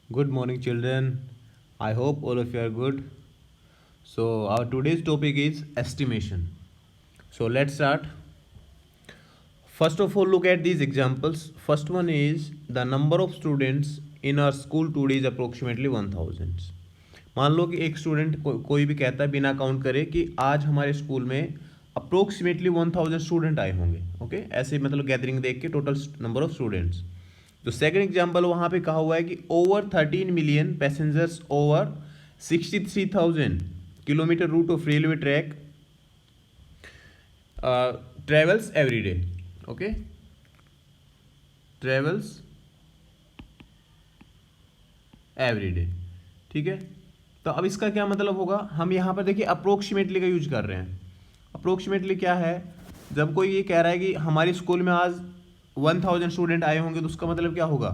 Good morning, children. I hope all of you are good. So, our today's topic is estimation. So, let's start. First of all, look at these examples. First one is the number of students in our school today is approximately 1000. मान लो कि एक student कोई भी कहता है बिना count करे कि आज हमारे स्कूल में अप्रोक्सीमेटली 1000 स्टूडेंट आए होंगे. ओके, ऐसे मतलब गैदरिंग देख के टोटल नंबर ऑफ स्टूडेंट्स. तो सेकंड एग्जांपल वहाँ पे कहा हुआ है कि over 13 million passengers over 63,000 kilometre route of railway track travels every day. Okay, travels every day. ठीक है, तो अब इसका क्या मतलब होगा. हम यहाँ पर देखिए अप्रोक्सीमेटली का यूज कर रहे हैं. अप्रोक्सीमेटली क्या है, जब कोई ये कह रहा है कि हमारे स्कूल में आज 1000 स्टूडेंट आए होंगे तो उसका मतलब क्या होगा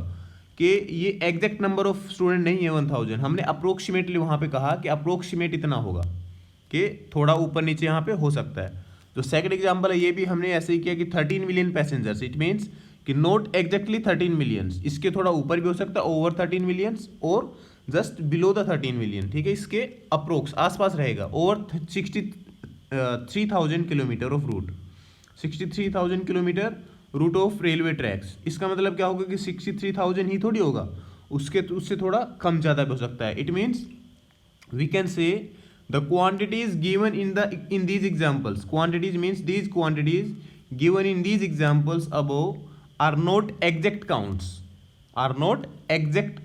कि ये एग्जैक्ट नंबर ऑफ स्टूडेंट नहीं है 1000. हमने अप्रोक्सीमेटली वहाँ पे कहा कि अप्रोक्सीमेट इतना होगा कि थोड़ा ऊपर नीचे यहाँ पे हो सकता है. जो सेकंड एग्जांपल है ये भी हमने ऐसे ही किया कि 13 मिलियन पैसेंजर्स. इट मीन्स कि नॉट एग्जैक्टली 13 मिलियंस, इसके थोड़ा ऊपर भी हो सकता है ओवर 13 मिलियंस और जस्ट बिलो द 13 मिलियन. ठीक है, इसके अप्रोक्स आसपास रहेगा. Over 63,000 kilometre of route, 63,000 kilometre route of railway tracks. इसका मतलब क्या होगा कि 63,000 ही थोड़ी होगा, उससे थोड़ा कम ज़्यादा भी हो सकता है. It means we can say the quantities given in these examples, quantities means these quantities given in these examples above are not exact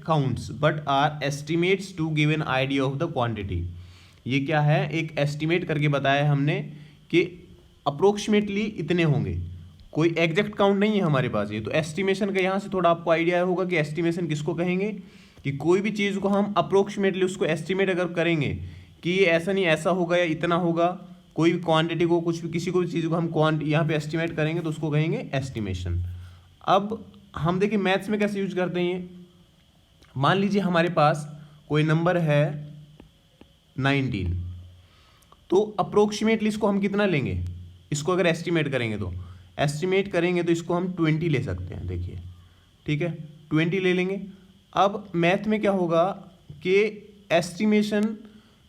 counts, but are estimates to give an idea of the quantity. ये क्या है, एक estimate करके बताया है हमने कि approximately इतने होंगे, कोई एग्जैक्ट काउंट नहीं है हमारे पास. ये तो एस्टिमेशन का यहाँ से थोड़ा आपको आइडिया होगा कि एस्टिमेशन किसको कहेंगे, कि कोई भी चीज़ को हम अप्रोक्सीमेटली उसको एस्टिमेट अगर करेंगे कि ये ऐसा नहीं ऐसा होगा या इतना होगा, कोई भी क्वांटिटी को कुछ भी किसी को भी चीज़ को हम यहाँ पे एस्टिमेट करेंगे तो उसको कहेंगे एस्टिमेशन. अब हम देखिए मैथ्स में कैसे यूज करते हैं ये. मान लीजिए हमारे पास कोई नंबर है 19, तो अप्रोक्सीमेटली इसको हम कितना लेंगे, इसको अगर एस्टिमेट करेंगे तो इसको हम 20 ले सकते हैं. देखिए ठीक है, 20 ले लेंगे. अब मैथ में क्या होगा कि estimation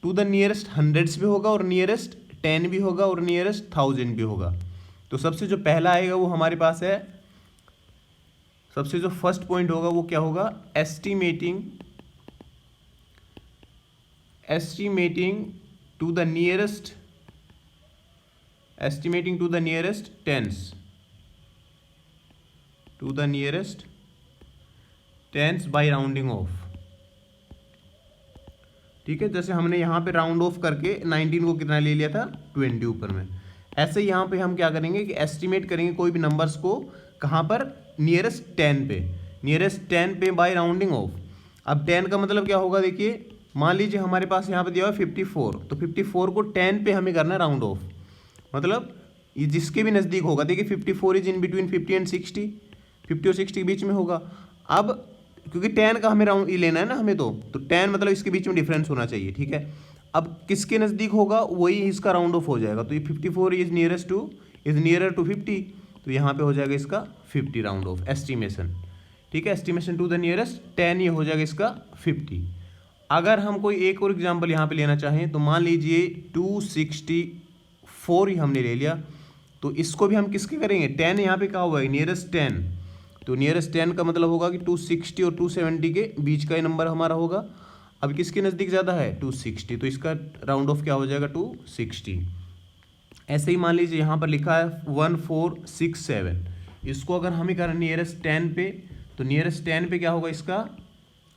to the nearest hundreds भी होगा और नियरेस्ट 10 भी होगा और नियरेस्ट 1000 भी होगा. तो सबसे जो पहला आएगा वो हमारे पास है, सबसे जो फर्स्ट पॉइंट होगा वो क्या होगा, estimating to the nearest tens by rounding off. ठीक है, जैसे हमने यहाँ पे राउंड ऑफ करके 19 को कितना ले लिया था, 20 ऊपर में. ऐसे यहाँ पे हम क्या करेंगे कि एस्टिमेट करेंगे कोई भी नंबर्स को, कहाँ पर, नियरेस्ट 10 पे बाय राउंडिंग ऑफ. अब 10 का मतलब क्या होगा, देखिए मान लीजिए हमारे पास यहाँ पे दिया हुआ 54, तो 54 को 10 पे हमें करना है राउंड ऑफ. मतलब ये जिसके भी नज़दीक होगा, देखिए 54 इज इन बिटवीन 50 एंड 60, 50 और 60 के बीच में होगा. अब क्योंकि 10 का हमें राउंड लेना है ना हमें, तो 10 मतलब इसके बीच में डिफरेंस होना चाहिए. ठीक है, अब किसके नज़दीक होगा वही इसका राउंड ऑफ हो जाएगा. तो ये 54 इज नियरर टू 50, तो यहाँ पे हो जाएगा इसका 50 राउंड ऑफ एस्टिमेशन. ठीक है, एस्टिमेशन टू द नियरेस्ट 10 ये हो जाएगा इसका 50. अगर हम कोई एक और एग्जाम्पल यहाँ पे लेना चाहें तो मान लीजिए 264 ही हमने ले लिया, तो इसको भी हम किसके करेंगे, 10 यहाँ पे कहा हुआ है नियरेस्ट 10, तो नियरेस्ट 10 का मतलब होगा कि 260 और 270 के बीच का ये नंबर हमारा होगा. अब किसके नज़दीक ज़्यादा है, 260, तो इसका राउंड ऑफ क्या हो जाएगा, 260. ऐसे ही मान लीजिए यहाँ पर लिखा है 1467, इसको अगर हमें करें नियरेस्ट 10 पे, तो नियरेस्ट 10 पे क्या होगा इसका,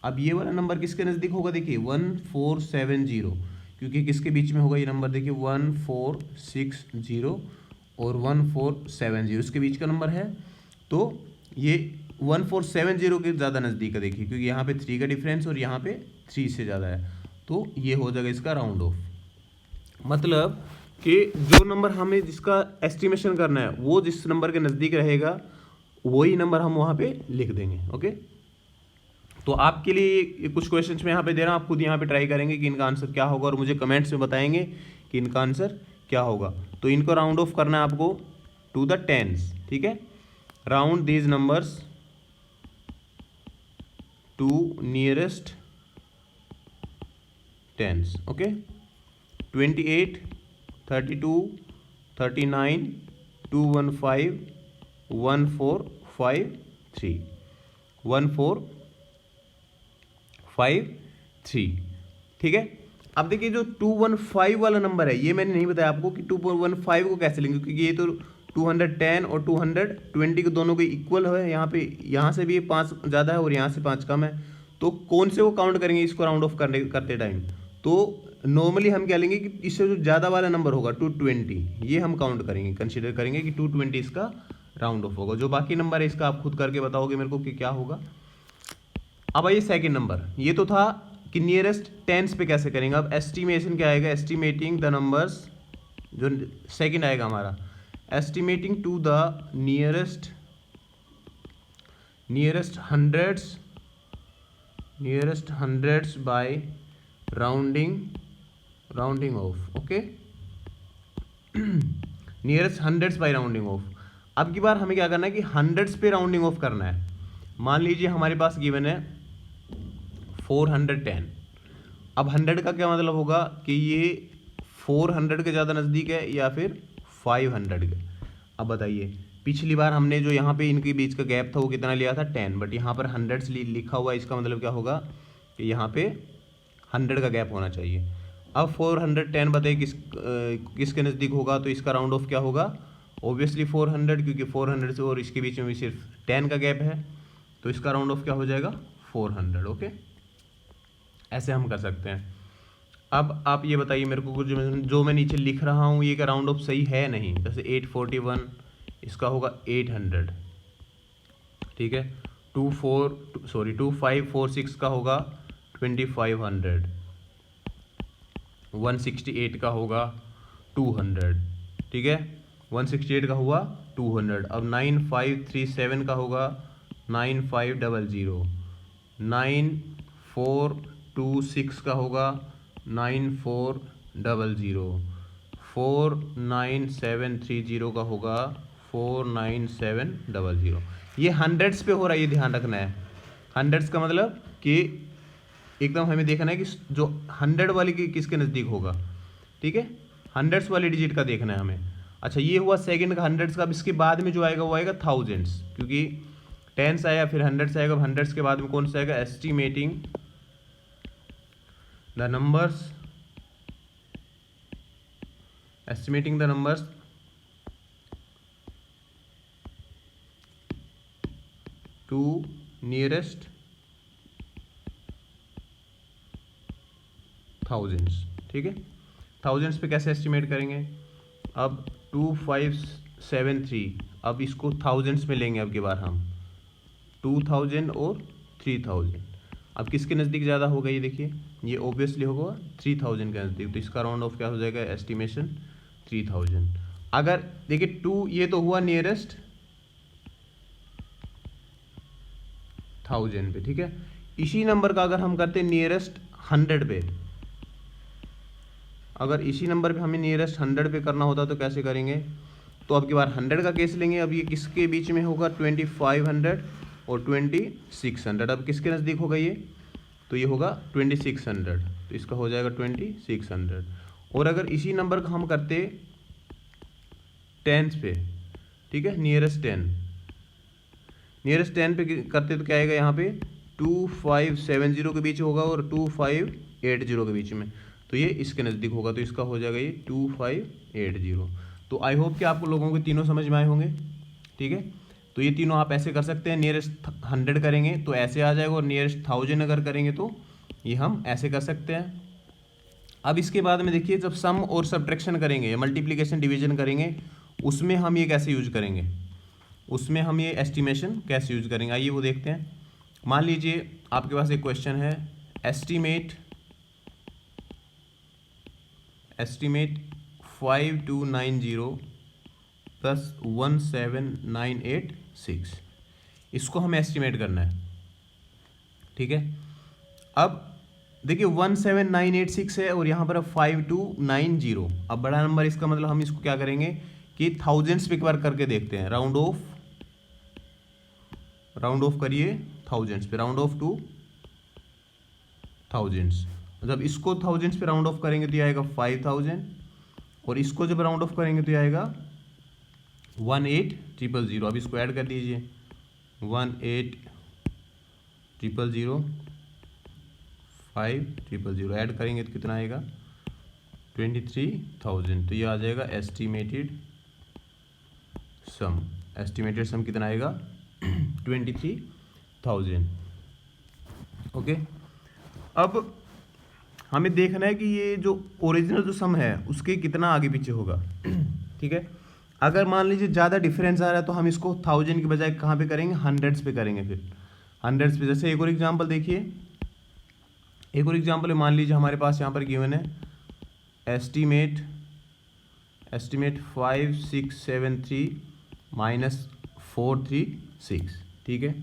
अब ये वाला नंबर किसके नज़दीक होगा, देखिए 1470, क्योंकि किसके बीच में होगा ये नंबर, देखिए 1460 और 1470 इसके बीच का नंबर है. तो ये 1470 के ज़्यादा नज़दीक है, देखिए क्योंकि यहाँ पे 3 का डिफरेंस और यहाँ पे 3 से ज़्यादा है, तो ये हो जाएगा इसका राउंड ऑफ. मतलब कि जो नंबर हमें जिसका एस्टिमेशन करना है वो जिस नंबर के नज़दीक रहेगा वही नंबर हम वहाँ पे लिख देंगे. ओके, तो आपके लिए कुछ क्वेश्चंस मैं यहाँ पे दे रहा हूँ, आप खुद यहाँ पे ट्राई करेंगे कि इनका आंसर क्या होगा और मुझे कमेंट्स में बताएंगे कि इनका आंसर क्या होगा. तो इनको राउंड ऑफ करना है आपको टू द टेंस. ठीक है, round these numbers to nearest tens. Okay, 28, 32, 39, 215, 1453, 1453। ठीक है, अब देखिए जो 215 वाला नंबर है, ये मैंने नहीं बताया आपको कि 215 को कैसे लेंगे, क्योंकि ये तो 210 और 220 के दोनों के इक्वल है। यहाँ पे, यहाँ से भी 5 ज़्यादा है और यहाँ से 5 कम है, तो कौन से वो काउंट करेंगे इसको राउंड ऑफ करते टाइम? तो नॉर्मली हम क्या लेंगे कि इससे जो ज़्यादा वाला नंबर होगा 220, ये हम काउंट करेंगे, कंसिडर करेंगे कि 220 इसका राउंड ऑफ होगा। जो बाकी नंबर है इसका आप खुद करके बताओगे मेरे को कि क्या होगा। अब आइए सेकंड नंबर, ये तो था कि नियरेस्ट टेंस पे कैसे करेंगे। अब एस्टिमेशन क्या आएगा, एस्टिमेटिंग द नंबर्स, जो सेकंड आएगा हमारा, estimating to the nearest hundreds by rounding off. Okay, nearest hundreds by rounding off. अब की बार हमें क्या करना है कि हंड्रेड्स पे राउंडिंग ऑफ करना है। मान लीजिए हमारे पास गिवन है 410। अब 100 का क्या मतलब होगा कि ये 400 के ज़्यादा नज़दीक है या फिर 500 के। अब बताइए, पिछली बार हमने जो यहाँ पे इनके बीच का गैप था वो कितना लिया था 10, बट यहाँ पर 100 लिखा हुआ है, इसका मतलब क्या होगा कि यहाँ पे 100 का गैप होना चाहिए। अब 410 बताइए किसके नज़दीक होगा, तो इसका राउंड ऑफ क्या होगा, ऑब्वियसली 400, क्योंकि 400 से और इसके बीच में भी सिर्फ 10 का गैप है, तो इसका राउंड ऑफ क्या हो जाएगा 400। ओके, ऐसे हम कर सकते हैं। अब आप ये बताइए मेरे को, जो मैं नीचे लिख रहा हूँ ये क्या राउंड ऑफ सही है नहीं? जैसे 841, इसका होगा 800। ठीक है, 2546 का होगा 2500, 168 का होगा 200। ठीक है, 168 का हुआ 200। अब 9537 का होगा 9500, 9426 का होगा 9400, 49730 का होगा 49700। ये हंड्रेड्स पे हो रहा है, ये ध्यान रखना है। हंड्रेड्स का मतलब कि एकदम हमें देखना है कि जो 100 वाली की किसके नज़दीक होगा। ठीक है, हंड्रेड्स वाली डिजिट का देखना है हमें। अच्छा, ये हुआ सेकंड का हंड्रेड्स का। अब इसके बाद में जो आएगा वो आएगा थाउजेंड्स, क्योंकि टेंस आया फिर हंड्रेड्स आएगा। हंड्रेड्स के बाद में कौन सा आएगा, estimating the numbers to nearest thousands. ठीक है, थाउजेंड्स पे कैसे एस्टिमेट करेंगे? अब 2573, अब इसको थाउजेंड्स में लेंगे। अब की बार हम 2000 और 3000। अब किसके नज़दीक ज़्यादा होगा, ये देखिए, ये ऑब्वियसली होगा 3000 के नज़दीक, तो इसका राउंड ऑफ क्या हो जाएगा, एस्टिमेशन 3000। अगर देखिए 2, ये तो हुआ नियरेस्ट 1000 पे। ठीक है, इसी नंबर का अगर हम करते नियरेस्ट 100 पे, अगर इसी नंबर पे हमें नियरेस्ट 100 पे करना होता तो कैसे करेंगे? तो अब की बार 100 का केस लेंगे। अब ये किसके बीच में होगा, 2500 और 2600। अब किसके नज़दीक होगा ये, तो ये होगा 2600, तो इसका हो जाएगा 2600। और अगर इसी नंबर का हम करते टेंस पे, ठीक है, नियरेस्ट 10 पे करते तो क्या आएगा, यहाँ पे 2570 के बीच होगा और 2580 के बीच में, तो ये इसके नज़दीक होगा, तो इसका हो जाएगा ये 2580। तो आई होप कि आपको लोगों के तीनों समझ में आए होंगे। ठीक है, तो ये तीनों आप ऐसे कर सकते हैं। नियरेस्ट 100 करेंगे तो ऐसे आ जाएगा, और नियरेस्ट 1000 अगर करेंगे तो ये हम ऐसे कर सकते हैं। अब इसके बाद में देखिए, जब सम और सब्ट्रैक्शन करेंगे या मल्टीप्लिकेशन डिवीजन करेंगे, उसमें हम ये कैसे यूज करेंगे, उसमें हम ये एस्टिमेशन कैसे यूज करेंगे, आइए वो देखते हैं। मान लीजिए आपके पास एक क्वेश्चन है, एस्टिमेट 5290 प्लस 17986, इसको हमें एस्टिमेट करना है। ठीक है, अब देखिए 17986 है और यहाँ पर 5290, अब बड़ा नंबर, इसका मतलब हम इसको क्या करेंगे कि थाउजेंड्स पे एक बार करके देखते हैं। राउंड ऑफ करिए थाउजेंड्स पे, राउंड ऑफ टू थाउजेंड्स। जब इसको थाउजेंड्स पे राउंड ऑफ करेंगे तो ये आएगा 5000, और इसको जब राउंड ऑफ करेंगे तो ये आएगा 18000। अब इसको ऐड कर दीजिए, 18000 5000 ऐड करेंगे तो कितना आएगा 23,000। तो ये आ जाएगा एस्टिमेटेड सम। एस्टिमेटेड सम कितना आएगा 23,000। ओके, अब हमें देखना है कि ये जो ओरिजिनल जो सम है उसके कितना आगे पीछे होगा। ठीक है, अगर मान लीजिए ज़्यादा डिफरेंस आ रहा है तो हम इसको 1000 के बजाय कहाँ पे करेंगे, हंड्रेड्स पे करेंगे। फिर हंड्रेड्स पे, जैसे एक और एग्जांपल देखिए, एक और एग्जांपल मान लीजिए हमारे पास यहाँ पर गिवन है एस्टीमेट 5673 माइनस 436। ठीक है,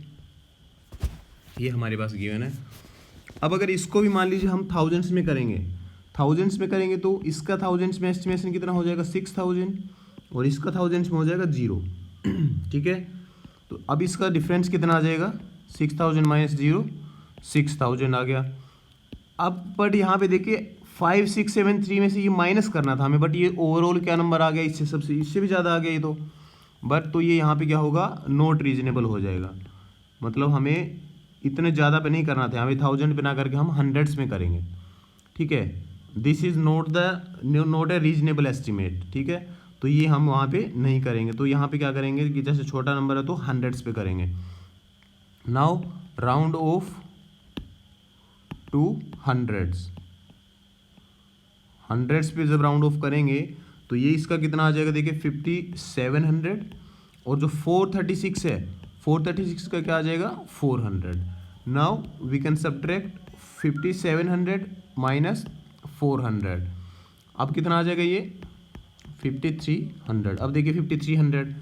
ये हमारे पास गिवन है। अब अगर इसको भी मान लीजिए हम थाउजेंड्स में करेंगे, थाउजेंड्स में करेंगे तो इसका थाउजेंड्स में एस्टिमेशन कितना हो जाएगा 6000, और इसका थाउजेंड्स में हो जाएगा 0। ठीक है, तो अब इसका डिफरेंस कितना आ जाएगा 6000 माइनस 0, 6000 आ गया। अब बट यहाँ पे देखिए 5673 में से ये माइनस करना था हमें, बट ये ओवरऑल क्या नंबर आ गया, इससे सबसे इससे भी ज़्यादा आ गया ये तो। बट तो ये यहाँ पे क्या होगा, नॉट रीजनेबल हो जाएगा। मतलब हमें इतने ज़्यादा पे नहीं करना था, हमें 1000 पे ना करके हम हंड्रेड्स में करेंगे। ठीक है, this is not a reasonable estimate. ठीक है, तो ये हम वहाँ पे नहीं करेंगे। तो यहाँ पे क्या करेंगे कि जैसे छोटा नंबर है तो हंड्रेड्स पे करेंगे। Now round off to hundreds, hundreds पे जब राउंड ऑफ करेंगे तो ये इसका कितना आ जाएगा, देखिए 5700, और जो 436 है 436 का क्या आ जाएगा 400। Now we can subtract 5700 minus 400। अब कितना आ जाएगा ये 5300। अब देखिए 5300।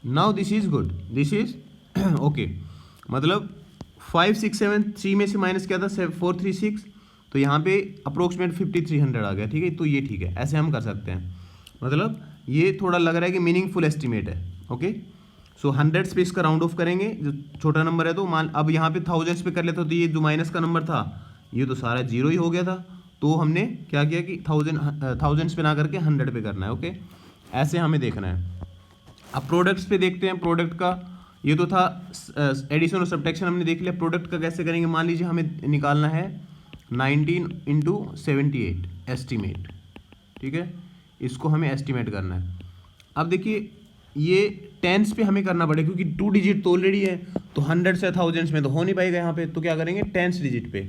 Now this is good, this is okay. मतलब 5673 में से माइनस क्या था 436, तो यहाँ पे अप्रोक्सीमेट 5300 आ गया। ठीक है, तो ये ठीक है, ऐसे हम कर सकते हैं। मतलब ये थोड़ा लग रहा है कि मीनिंगफुल एस्टिमेट है। ओके, सो हंड्रेड्स पे इसका राउंड ऑफ करेंगे, जो छोटा नंबर है तो मान, अब यहाँ पे थाउजेंड्स पे कर लेते तो ये जो माइनस का नंबर था ये तो सारा 0 ही हो गया था। तो हमने क्या किया कि थाउजेंड्स पे ना करके 100 पे करना है। ओके, ऐसे हमें देखना है। अब प्रोडक्ट्स पे देखते हैं। प्रोडक्ट का ये तो था एडिशन और सब्ट्रैक्शन हमने देख लिया। प्रोडक्ट का कैसे करेंगे, मान लीजिए हमें निकालना है 19 × 78 एस्टीमेट। ठीक है, इसको हमें एस्टीमेट करना है। अब देखिए ये टेंस पे हमें करना पड़ेगा क्योंकि 2 डिजिट तो ऑलरेडी है, तो 100 से थाउजेंड्स में तो हो नहीं पाएगा यहाँ पे। तो क्या करेंगे टेंस डिजिट पे।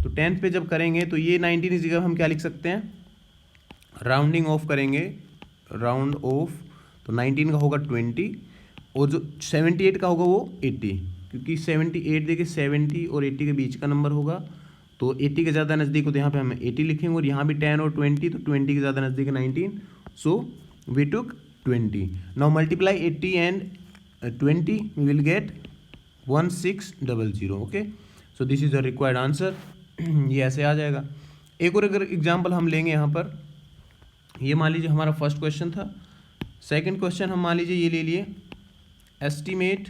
तो टेंथ पे जब करेंगे तो ये 19 की जगह हम क्या लिख सकते हैं, राउंडिंग ऑफ करेंगे, राउंड ऑफ। तो 19 का होगा 20, और जो 78 का होगा वो 80, क्योंकि 78 देखिए 70 और 80 के बीच का नंबर होगा। तो 80 के ज़्यादा नज़दीक हो तो यहाँ पे हम 80 लिखेंगे, और यहाँ भी 10 और 20, तो 20 के ज़्यादा नज़दीक है 19, so we took 20। Now multiply 80 and 20, we will get 1600। Okay, so this is the required answer. ये ऐसे आ जाएगा। एक और अगर एग्जाम्पल हम लेंगे यहाँ पर, ये मान लीजिए हमारा फर्स्ट क्वेश्चन था। सेकंड क्वेश्चन हम मान लीजिए ये ले लिए, एस्टीमेट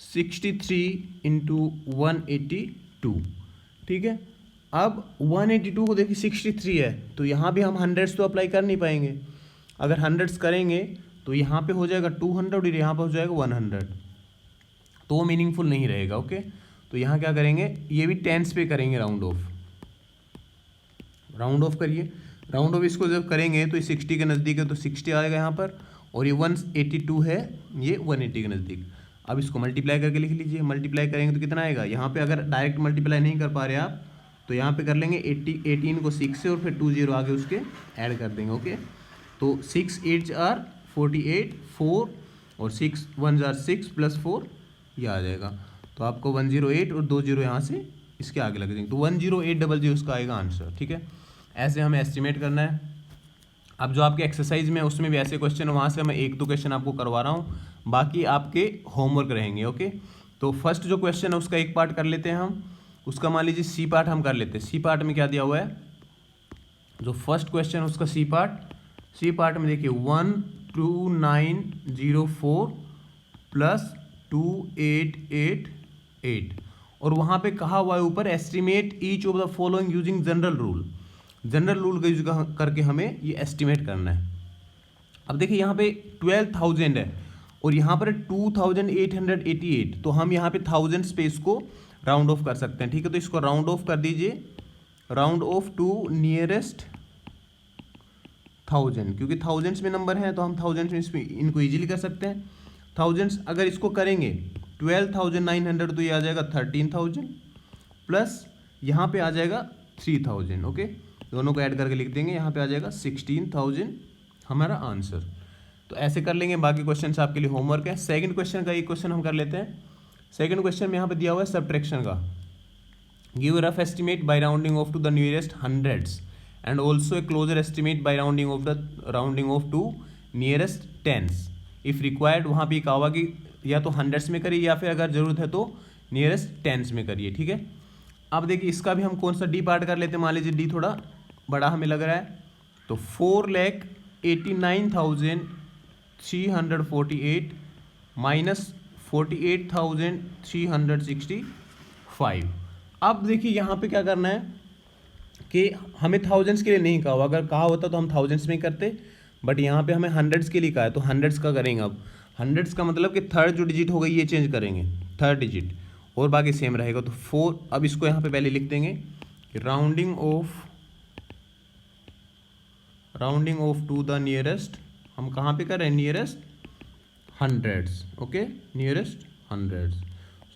63 × 182। ठीक है, अब 182 को देखिए 63 है, तो यहाँ भी हम हंड्रेड्स तो अप्लाई कर नहीं पाएंगे। अगर हंड्रेड्स करेंगे तो यहाँ पे हो जाएगा 200 और यहाँ पे हो जाएगा 100, तो वो मीनिंगफुल नहीं रहेगा। ओके, तो यहाँ क्या करेंगे, ये भी टेंस पे करेंगे राउंड ऑफ। राउंड ऑफ करिए, राउंड ऑफ इसको जब करेंगे तो ये 60 के नज़दीक है तो 60 आएगा यहाँ पर, और ये 182 है, ये 180 के नज़दीक। अब इसको मल्टीप्लाई करके लिख लीजिए। मल्टीप्लाई करेंगे तो कितना आएगा, यहाँ पे अगर डायरेक्ट मल्टीप्लाई नहीं कर पा रहे आप तो यहाँ पे कर लेंगे 18 को 6 से, और फिर 20 आगे उसके ऐड कर देंगे। ओके, तो 6 8 are 48, 4 और 6 1 are 6 + 4, ये आ जाएगा। तो आपको 108 और 20 यहाँ से इसके आगे लग देंगे, तो 10800 उसका आएगा आंसर। ठीक है, ऐसे हमें एस्टिमेट करना है। अब जो आपके एक्सरसाइज में उसमें भी ऐसे क्वेश्चन है, वहाँ से मैं 1-2 क्वेश्चन आपको करवा रहा हूँ, बाकी आपके होमवर्क रहेंगे। ओके, तो फर्स्ट जो क्वेश्चन है उसका एक पार्ट कर लेते हैं हम, उसका मान लीजिए सी पार्ट हम कर लेते हैं। सी पार्ट में क्या दिया हुआ है, जो फर्स्ट क्वेश्चन है उसका सी पार्ट में देखिए 12904 + 2888 और वहाँ पे कहा हुआ है ऊपर estimate each of the following using general rule. General rule का यूज करके हमें ये एस्टिमेट करना है। अब देखिए यहाँ पे 12,000 है और यहाँ पर 2,888, तो हम यहाँ पे थाउजेंड्स पे इसको राउंड ऑफ कर सकते हैं। ठीक है, तो इसको राउंड ऑफ कर दीजिए, राउंड ऑफ टू नियरेस्ट 1000, क्योंकि थाउजेंड्स में नंबर है तो हम थाउजेंड्स में इसमें इनको इजीली कर सकते हैं। थाउजेंड्स अगर इसको करेंगे 12,900 तो ये आ जाएगा 13,000 प्लस यहाँ पे आ जाएगा 3,000। ओके, दोनों को ऐड करके लिख देंगे, यहाँ पे आ जाएगा 16,000 हमारा आंसर। तो ऐसे कर लेंगे, बाकी क्वेश्चन आपके लिए होमवर्क है। सेकंड क्वेश्चन का एक क्वेश्चन हम कर लेते हैं। सेकंड क्वेश्चन में यहाँ पे दिया हुआ है सब्ट्रैक्शन का। Give rough estimate by rounding off to the nearest hundreds and also a closer estimate by rounding off to nearest tens if required. वहाँ पे कहा हुआ कि या तो हंड्रेड्स में करिए या फिर अगर जरूरत है तो नियरेस्ट टेंस में करिए। ठीक है, अब देखिए इसका भी हम कौन सा डी पार्ट कर लेते हैं। मान लीजिए डी थोड़ा बड़ा हमें लग रहा है, तो 4,89,348 माइनस 48,365। अब देखिए यहाँ पे क्या करना है कि हमें थाउजेंड्स के लिए नहीं कहा हुआ, अगर कहा होता तो हम थाउजेंड्स में करते, बट यहाँ पे हमें हंड्रेड्स के लिए कहा है तो हंड्रेड्स का करेंगे। अब हंड्रेड्स का मतलब कि थर्ड जो डिजिट हो गई ये चेंज करेंगे, थर्ड डिजिट, और बाकी सेम रहेगा। तो 4, अब इसको यहाँ पे पहले लिख देंगे कि rounding off to the nearest, हम कहाँ पे कर रहे हैं, nearest hundreds. Okay, nearest hundreds,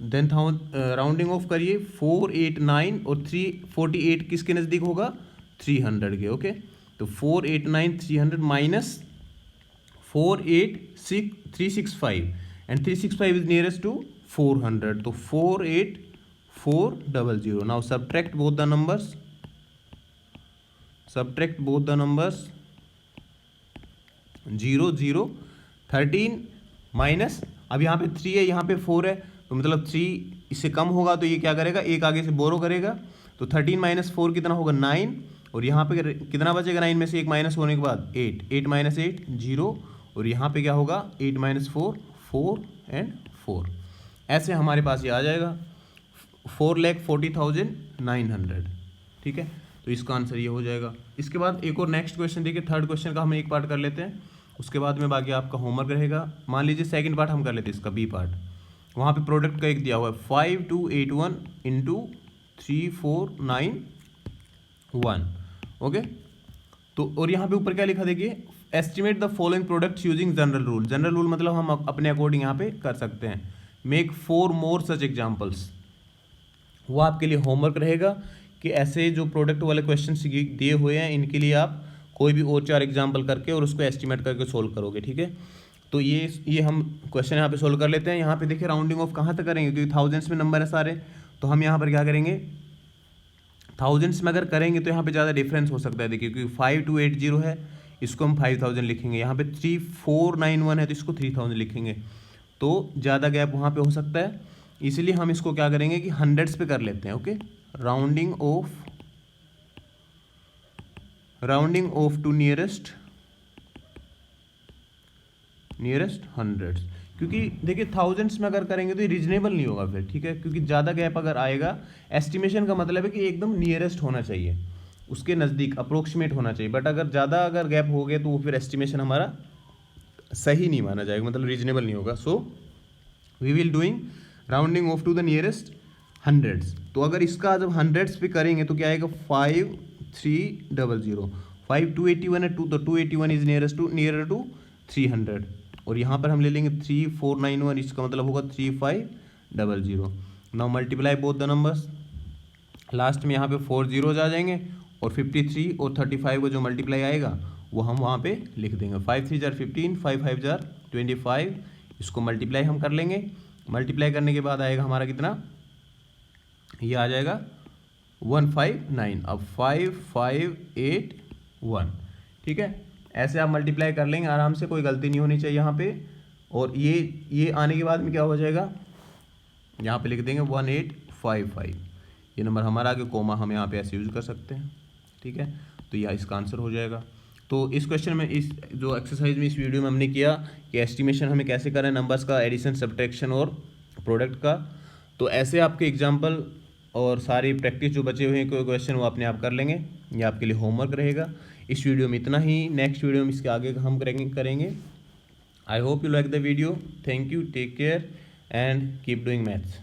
then rounding off करिए 489 और 348 किसके नज़दीक होगा, 300 के। ओके, तो 489 300 minus 486,365 and 365 is nearest to 400, तो 48400। Now subtract both the numbers 0 0 13 minus, अब यहाँ पे 3 है यहाँ पे 4 है, तो मतलब 3 इससे कम होगा तो ये क्या करेगा, एक आगे से बोरो करेगा, तो 13 माइनस 4 कितना होगा 9, और यहाँ पे कितना बचेगा 9 में से एक माइनस होने के बाद 8, 8 माइनस 8 0, और यहाँ पे क्या होगा 8 माइनस 4 4 एंड 4। ऐसे हमारे पास ये आ जाएगा 4,40,900। ठीक है, तो इसका आंसर ये हो जाएगा। इसके बाद एक और नेक्स्ट क्वेश्चन देखिए, थर्ड क्वेश्चन का हम एक पार्ट कर लेते हैं, उसके बाद में बाकी आपका होमवर्क रहेगा। मान लीजिए सेकंड पार्ट हम कर लेते हैं, इसका बी पार्ट। वहाँ पे प्रोडक्ट का एक दिया हुआ है 5281 इंटू 3491। ओके, तो और यहाँ पे ऊपर क्या लिखा देखिए, estimate the following products using general rule. General rule मतलब हम अपने अकॉर्डिंग यहाँ पे कर सकते हैं। मेक 4 मोर सच एग्जाम्पल्स, वो आपके लिए होमवर्क रहेगा कि ऐसे जो प्रोडक्ट वाले क्वेश्चन दिए हुए हैं इनके लिए आप कोई भी और 4 एग्जाम्पल करके और उसको एस्टिमेट करके सोल्व करोगे। ठीक है, तो ये हम क्वेश्चन यहाँ पे सोल्व कर लेते हैं। यहाँ पे देखिए राउंडिंग ऑफ कहाँ तक करेंगे, क्योंकि थाउजेंड्स में नंबर है सारे, तो हम यहाँ पर क्या करेंगे, थाउजेंड्स में अगर करेंगे तो यहाँ पे ज़्यादा डिफरेंस हो सकता है। देखिए क्योंकि 5280 है, इसको हम 5000 लिखेंगे, यहाँ पे 3491 है तो इसको 3000 लिखेंगे, तो ज़्यादा गैप वहाँ पे हो सकता है। इसलिए हम इसको क्या करेंगे कि हंड्रेड्स पे कर लेते हैं। Okay, rounding off to nearest hundreds, क्योंकि देखिए थाउजेंड्स में अगर करेंगे तो ये रीजनेबल नहीं होगा फिर। ठीक है, क्योंकि ज़्यादा गैप अगर आएगा, एस्टिमेशन का मतलब है कि एकदम नियरेस्ट होना चाहिए, उसके नज़दीक अप्रोक्सीमेट होना चाहिए, बट अगर ज़्यादा अगर गैप हो गया तो वो फिर एस्टिमेशन हमारा सही नहीं माना जाएगा, मतलब रीजनेबल नहीं होगा। So we will doing rounding off to the nearest hundreds. तो अगर इसका जब हंड्रेड्स पे करेंगे तो क्या आएगा 5300, 5281 है, तो 281 इज नियरर टू 300, और यहाँ पर हम ले लेंगे 3491, इसका मतलब होगा 3500। Now multiply both the numbers, last में यहाँ पे 4 zeros आ जाएंगे और 53 और 35 को जो मल्टीप्लाई आएगा वो हम वहाँ पे लिख देंगे। 5 3 जार 15, 5 5 जार 25, इसको मल्टीप्लाई हम कर लेंगे। मल्टीप्लाई करने के बाद आएगा हमारा कितना, ये आ जाएगा 159, अब 5581। ठीक है, ऐसे आप मल्टीप्लाई कर लेंगे आराम से, कोई गलती नहीं होनी चाहिए यहाँ पे। और ये आने के बाद में क्या हो जाएगा, यहाँ पे लिख देंगे 1855, ये नंबर हमारा आगे, कोमा हम यहाँ पे ऐसे यूज़ कर सकते हैं। ठीक है, तो यह इसका आंसर हो जाएगा। तो इस क्वेश्चन में, इस जो एक्सरसाइज में, इस वीडियो में हमने किया कि एस्टिमेशन हमें कैसे करें नंबर्स का, एडिशन, सब्ट्रैक्शन और प्रोडक्ट का। तो ऐसे आपके एग्जाम्पल और सारी प्रैक्टिस जो बचे हुए हैं कोई क्वेश्चन वो अपने आप कर लेंगे, ये आपके लिए होमवर्क रहेगा। इस वीडियो में इतना ही, नेक्स्ट वीडियो में इसके आगे हम करेंगे। I hope you like the video. Thank you, take care and keep doing maths.